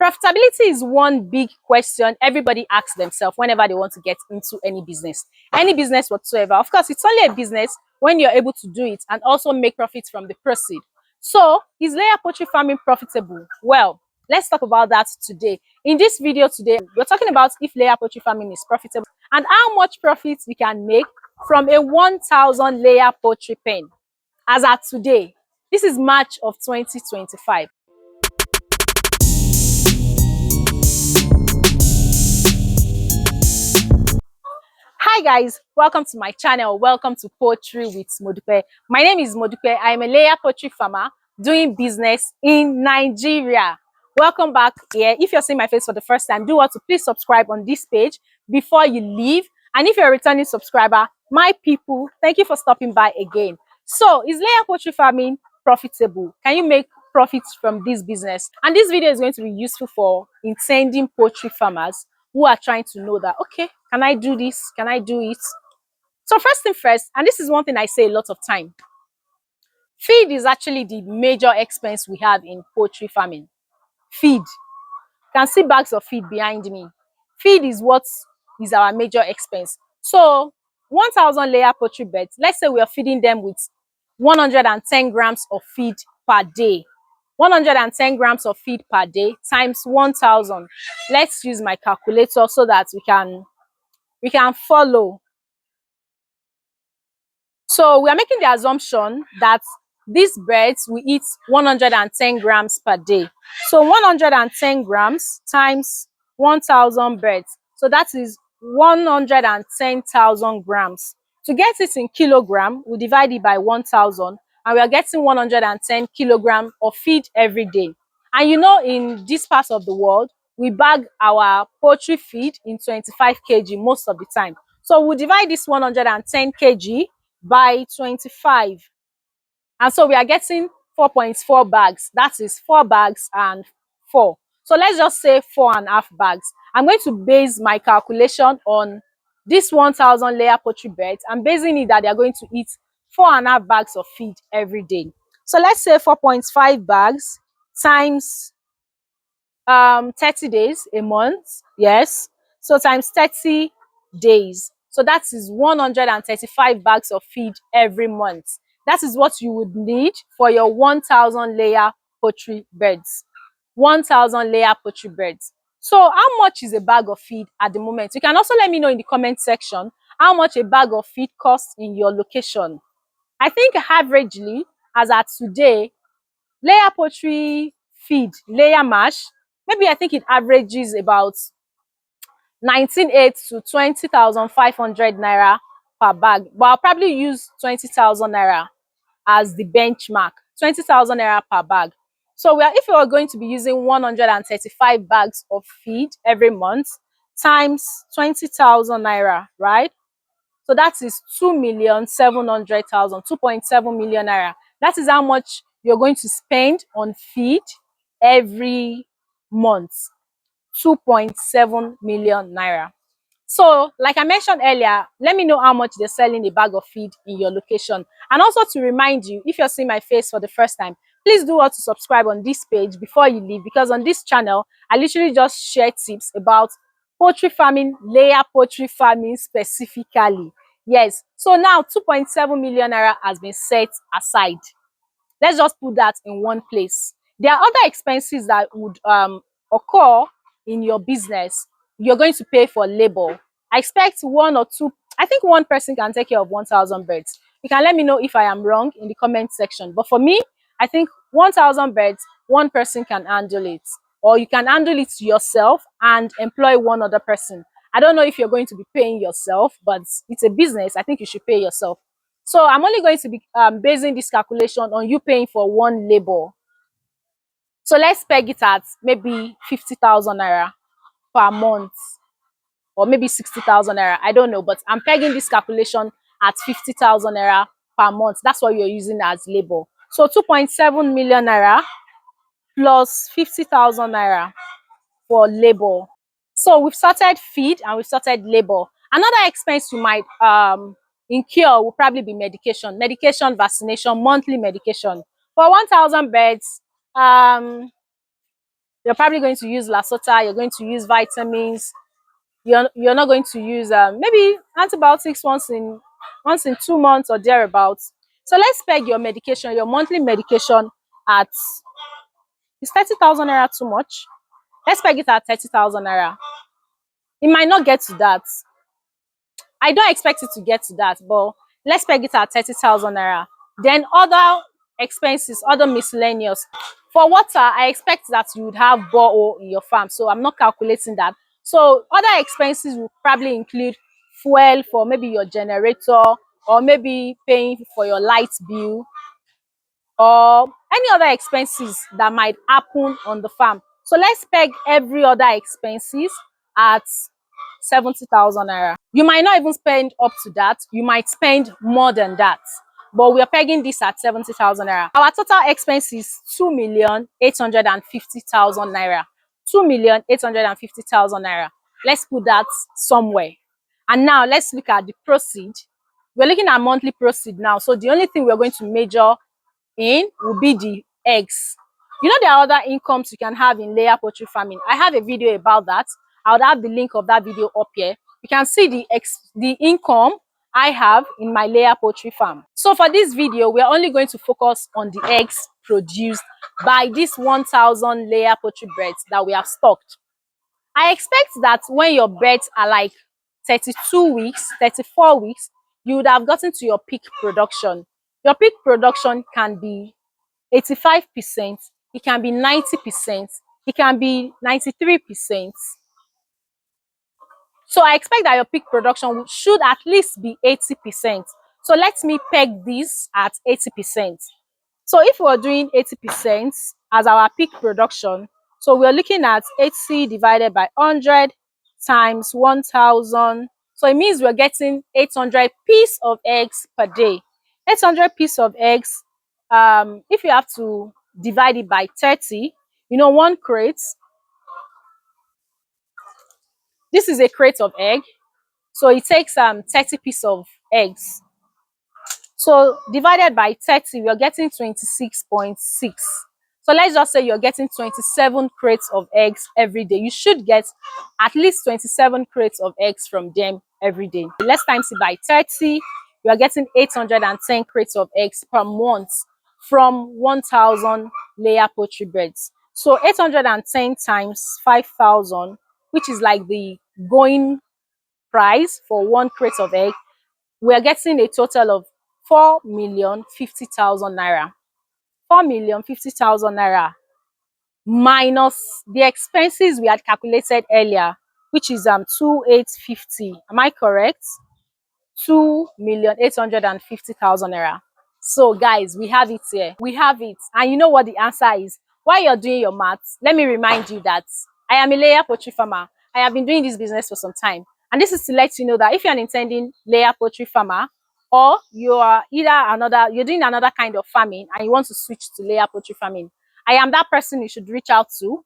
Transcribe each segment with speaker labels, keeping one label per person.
Speaker 1: Profitability is one big question everybody asks themselves whenever they want to get into any business whatsoever. Of course, it's only a business when you're able to do it and also make profits from the proceed. So, is layer poultry farming profitable? Well, let's talk about that today. In this video today, we're talking about if layer poultry farming is profitable and how much profit you can make from a 1,000 layer poultry pen. As at today, this is March of 2025. Hi guys, welcome to my channel. Welcome to Poultry with Modupe. My name is Modupe. I am a layer poultry farmer doing business in Nigeria. Welcome back here. If you're seeing my face for the first time, do want to please subscribe on this page before you leave. And if you're a returning subscriber, my people, thank you for stopping by again. So, is layer poultry farming profitable? Can you make profits from this business? And this video is going to be useful for intending poultry farmers who are trying to know that, okay, can I do this? Can I do it? So first thing first, and this is one thing I say a lot of time, feed is actually the major expense we have in poultry farming. Feed. You can see bags of feed behind me. Feed is what is our major expense. So 1,000 layer poultry beds, let's say we are feeding them with 110 grams of feed per day. 110 grams of feed per day times 1,000. Let's use my calculator so that we can follow. So we are making the assumption that these birds will eat 110 grams per day. So 110 grams times 1,000 birds. So that is 110,000 grams. To get it in kilogram, we divide it by 1,000 and we are getting 110 kilograms of feed every day. And you know, in this part of the world, we bag our poultry feed in 25 kg most of the time. So we'll divide this 110 kg by 25. And so we are getting 4.4 bags. That is 4 bags and 4. So let's just say 4.5 bags. I'm going to base my calculation on this 1,000 layer poultry birds. I'm basing it that they are going to eat 4.5 bags of feed every day. So let's say 4.5 bags times 30 days, a month. Yes. So times 30 days. So that is 135 bags of feed every month. That is what you would need for your 1,000 layer poultry birds. 1,000 layer poultry birds. So how much is a bag of feed at the moment? You can also let me know in the comment section how much a bag of feed costs in your location. I think averagely, as at today, layer poultry feed, layer mash, maybe I think it averages about 19,800 to 20,500 naira per bag. But I'll probably use 20,000 naira as the benchmark. 20,000 naira per bag. So if we are going to be using 135 bags of feed every month times 20,000 naira, right? So that is 2,700,000, 2.7 million naira. That is how much you're going to spend on feed every month. 2.7 million naira. So, like I mentioned earlier, let me know how much they're selling a bag of feed in your location. And also to remind you, if you're seeing my face for the first time, please do want to subscribe on this page before you leave, because on this channel, I literally just share tips about poultry farming, layer poultry farming specifically. Yes. So now 2.7 million naira has been set aside. Let's just put that in one place. There are other expenses that would occur in your business. You're going to pay for labor. I expect one or two, I think one person can take care of 1,000 birds. You can let me know if I am wrong in the comment section. But for me, I think 1,000 birds, one person can handle it. Or you can handle it yourself and employ one other person. I don't know if you're going to be paying yourself, but it's a business. I think you should pay yourself. So I'm only going to be basing this calculation on you paying for one labor. So let's peg it at maybe 50,000 naira per month, or maybe 60,000 naira. I don't know, but I'm pegging this calculation at 50,000 naira per month. That's what you're using as labor. So 2.7 million naira plus 50,000 naira for labor. So we've started feed and we've started labor. Another expense you might incur will probably be medication, vaccination, monthly medication. For 1,000 birds, You're probably going to use Lasota, you're going to use vitamins, you're not going to use maybe antibiotics once in 2 months or thereabouts. So let's peg your medication, your monthly medication at, is 30,000 naira too much? Let's peg it at 30,000 naira. It might not get to that. I don't expect it to get to that, but let's peg it at 30,000 naira. Then other expenses, other miscellaneous. For water, I expect that you would have borehole in your farm, so I'm not calculating that. So other expenses will probably include fuel for maybe your generator, or maybe paying for your light bill, or any other expenses that might happen on the farm. So let's peg every other expenses at 70,000 naira. You might not even spend up to that. You might spend more than that. But we are pegging this at 70,000 naira. Our total expense is 2,850,000 naira. 2,850,000 naira. Let's put that somewhere. And now let's look at the proceed. We're looking at monthly proceed now. So the only thing we're going to measure in will be the eggs. You know, there are other incomes you can have in layer poultry farming. I have a video about that. I would have the link of that video up here. You can see the income I have in my layer poultry farm. So for this video, we're only going to focus on the eggs produced by this 1,000 layer poultry birds that we have stocked. I expect that when your birds are like 32 weeks, 34 weeks, you would have gotten to your peak production. Your peak production can be 85%, it can be 90%, it can be 93%. So I expect that your peak production should at least be 80%. So let me peg this at 80%. So if we're doing 80% as our peak production, so we're looking at 80 divided by 100 times 1,000. So it means we're getting 800 pieces of eggs per day. 800 pieces of eggs, if you have to divide it by 30, you know, one crate, this is a crate of egg. So it takes 30 pieces of eggs. So divided by 30, we are getting 26.6. So let's just say you're getting 27 crates of eggs every day. You should get at least 27 crates of eggs from them every day. Let's times it by 30. We are getting 810 crates of eggs per month from 1,000 layer poultry birds. So 810 times 5,000, which is like the going price for one crate of egg, we are getting a total of 4,050,000 naira. 4,050,000 naira minus the expenses we had calculated earlier, which is 2,850. Am I correct? 2,850,000 naira. So guys, we have it here. We have it. And you know what the answer is? While you're doing your maths, let me remind you that I am a layer poultry farmer. I have been doing this business for some time. And this is to let you know that if you're an intending layer poultry farmer, or you are you're doing another kind of farming and you want to switch to layer poultry farming, I am that person you should reach out to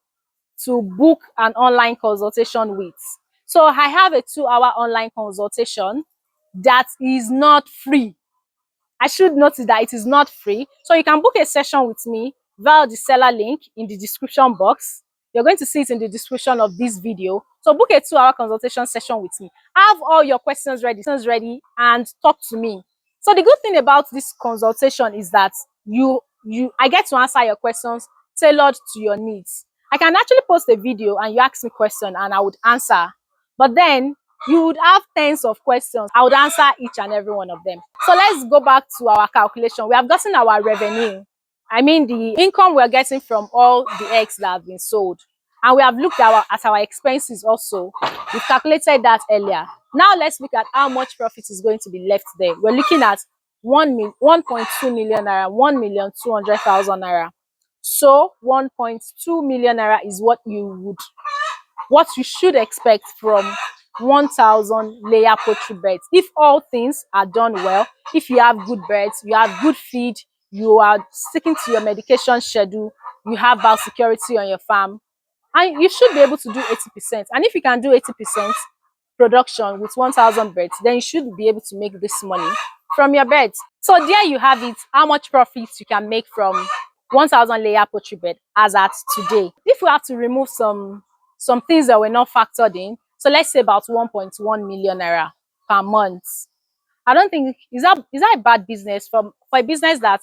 Speaker 1: book an online consultation with. So I have a 2-hour online consultation that is not free. I should notice that it is not free. So you can book a session with me via the seller link in the description box. You're going to see it in the description of this video. So book a 2-hour consultation session with me. Have all your questions ready and talk to me. So the good thing about this consultation is that I get to answer your questions tailored to your needs. I can actually post a video and you ask me a question and I would answer. But then you would have tens of questions. I would answer each and every one of them. So let's go back to our calculation. We have gotten our revenue. I mean the income we're getting from all the eggs that have been sold. And we have looked at our expenses also. We've calculated that earlier. Now let's look at how much profit is going to be left there. We're looking at 1.2 million naira, 1,200,000 naira. So 1.2 million naira is what you should expect from 1,000 layer poultry birds. If all things are done well, if you have good birds, you have good feed, you are sticking to your medication schedule, you have biosecurity on your farm, and you should be able to do 80%. And if you can do 80% production with 1,000 birds, then you should be able to make this money from your birds. So there you have it, how much profit you can make from 1,000 layer poultry bed as at today. If we have to remove some things that were not factored in, so let's say about 1.1 million naira per month, I don't think is that a bad business for a business that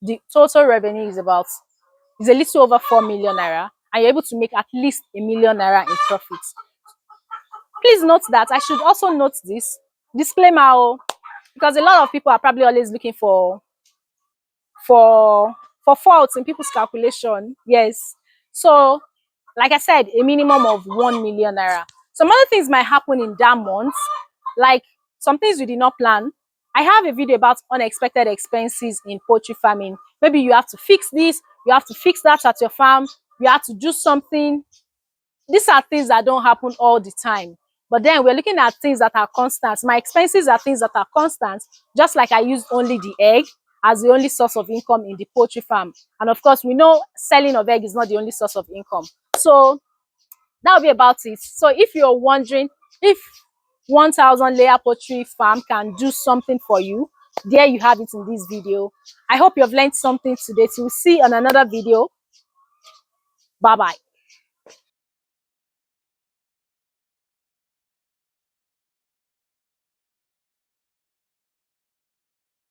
Speaker 1: the total revenue is a little over 4 million naira, and you're able to make at least a million naira in profit. Please note that I should also note this disclaimer, because a lot of people are probably always looking for faults in people's calculation. Yes. So, like I said, a minimum of 1 million naira. Some other things might happen in that month, like some things we did not plan. I have a video about unexpected expenses in poultry farming. Maybe you have to fix this, you have to fix that at your farm, you have to do something. These are things that don't happen all the time. But then we're looking at things that are constant. My expenses are things that are constant, just like I use only the egg as the only source of income in the poultry farm. And of course, we know selling of egg is not the only source of income. So that'll be about it. So if you're wondering if 1,000 layer poultry farm can do something for you, there you have it in this video. I hope you've learned something today. So we'll see on another video. Bye bye.